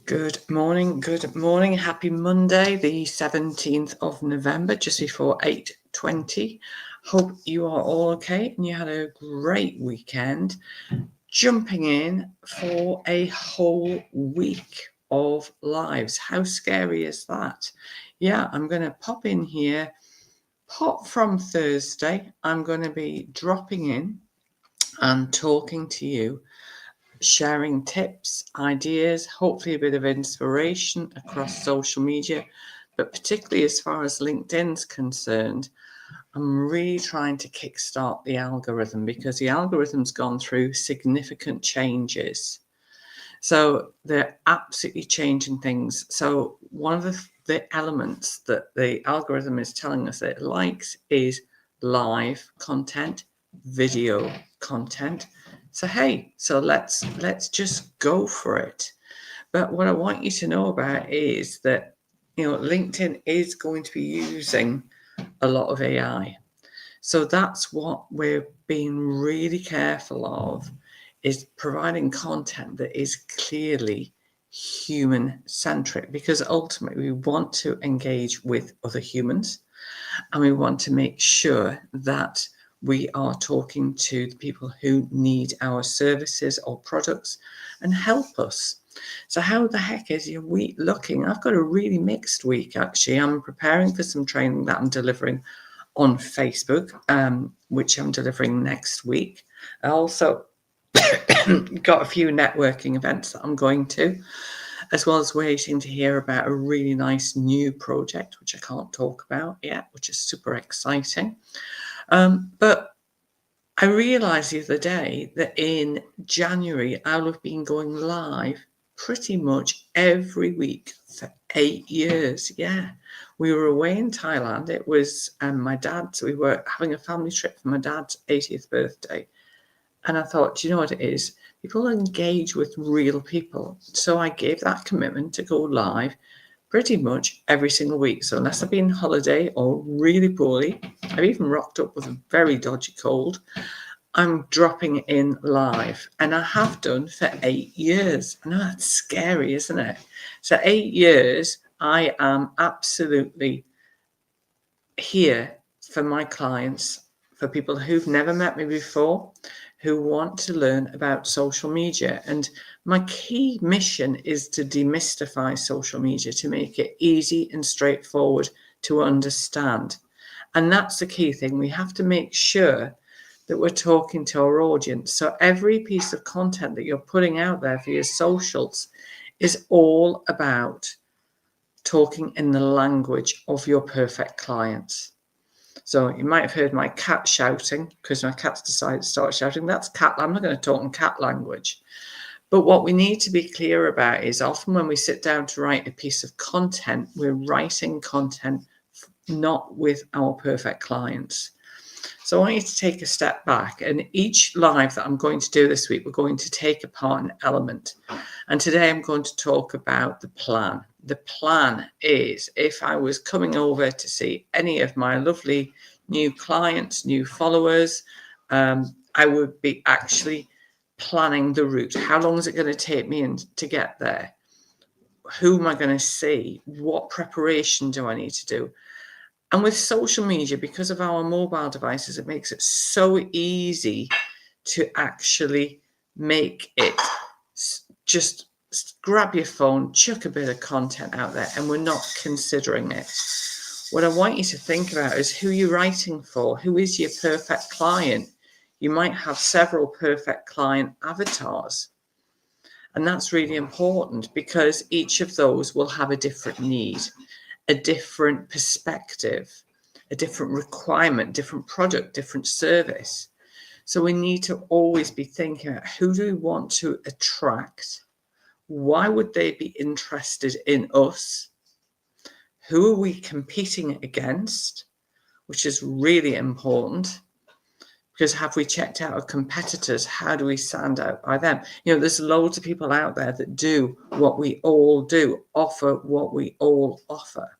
Good morning. Happy Monday, the 17th of November, just before 8:20. Hope you are all okay and you had a great weekend. Jumping in for a whole week of lives. How scary is that? Yeah, I'm going to pop in here. Pop from Thursday. I'm going to be dropping in and talking to you, sharing tips, ideas, hopefully a bit of inspiration across social media, but particularly as far as LinkedIn's concerned, I'm really trying to kickstart the algorithm because the algorithm's gone through significant changes. So they're absolutely changing things. So one of the elements that the algorithm is telling us that it likes is live content, video content. So hey, so let's just go for it. But what I want you to know about is that LinkedIn is going to be using a lot of AI. So that's what we're being really careful of, is providing content that is clearly human centric, because ultimately we want to engage with other humans and we want to make sure that we are talking to the people who need our services or products and help us. So how the heck is your week looking? I've got a really mixed week, actually. I'm preparing for some training that I'm delivering on Facebook, which I'm delivering next week. I also got a few networking events that I'm going to, as well as waiting to hear about a really nice new project, which I can't talk about yet, which is super exciting. But I realized the other day that in January, I'll have been going live pretty much every week for 8 years. Yeah. We were away in Thailand. It was my dad's. We were having a family trip for my dad's 80th birthday. And I thought, do you know what it is? People engage with real people. So I gave that commitment to go live pretty much every single week. So unless I've been on holiday or really poorly, I've even rocked up with a very dodgy cold, I'm dropping in live. And I have done for 8 years. I know that's scary, isn't it? So 8 years, I am absolutely here for my clients, for people who've never met me before, who want to learn about social media. And my key mission is to demystify social media, to make it easy and straightforward to understand. And that's the key thing. We have to make sure that we're talking to our audience. So every piece of content that you're putting out there for your socials is all about talking in the language of your perfect clients. So you might have heard my cat shouting because my cat's decided to start shouting. That's cat. I'm not going to talk in cat language. But what we need to be clear about is often when we sit down to write a piece of content, we're writing content not with our perfect clients. So I want you to take a step back, and each live that I'm going to do this week, we're going to take apart an element. And today I'm going to talk about the plan. The plan is, if I was coming over to see any of my lovely new clients, new followers, I would be actually planning the route. How long is it going to take me to get there? Who am I going to see? What preparation do I need to do? And with social media, because of our mobile devices, it makes it so easy to actually make it just grab your phone, chuck a bit of content out there, and we're not considering it. What I want you to think about is who you're writing for. Who is your perfect client? You might have several perfect client avatars. And that's really important because each of those will have a different need, a different perspective, a different requirement, different product, different service. So we need to always be thinking about who do we want to attract? Why would they be interested in us? Who are we competing against? Which is really important. Because have we checked out our competitors? How do we stand out by them? There's loads of people out there that do what we all do, offer what we all offer.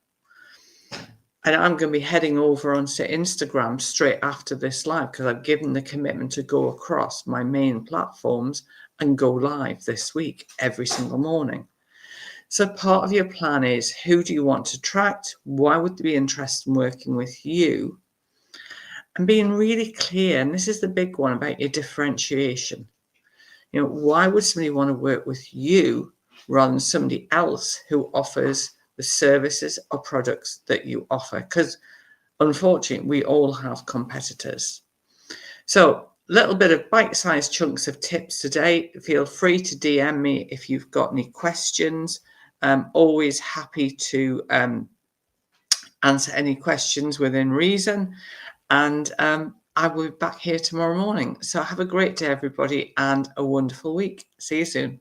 And I'm going to be heading over onto Instagram straight after this live because I've given the commitment to go across my main platforms and go live this week every single morning. So part of your plan is, who do you want to attract? Why would they be interested in working with you? And being really clear, and this is the big one about your differentiation. Why would somebody want to work with you rather than somebody else who offers the services or products that you offer? Because unfortunately, we all have competitors. So, little bit of bite-sized chunks of tips today. Feel free to DM me if you've got any questions. Always happy to answer any questions within reason. And I will be back here tomorrow morning. So have a great day, everybody, and a wonderful week. See you soon.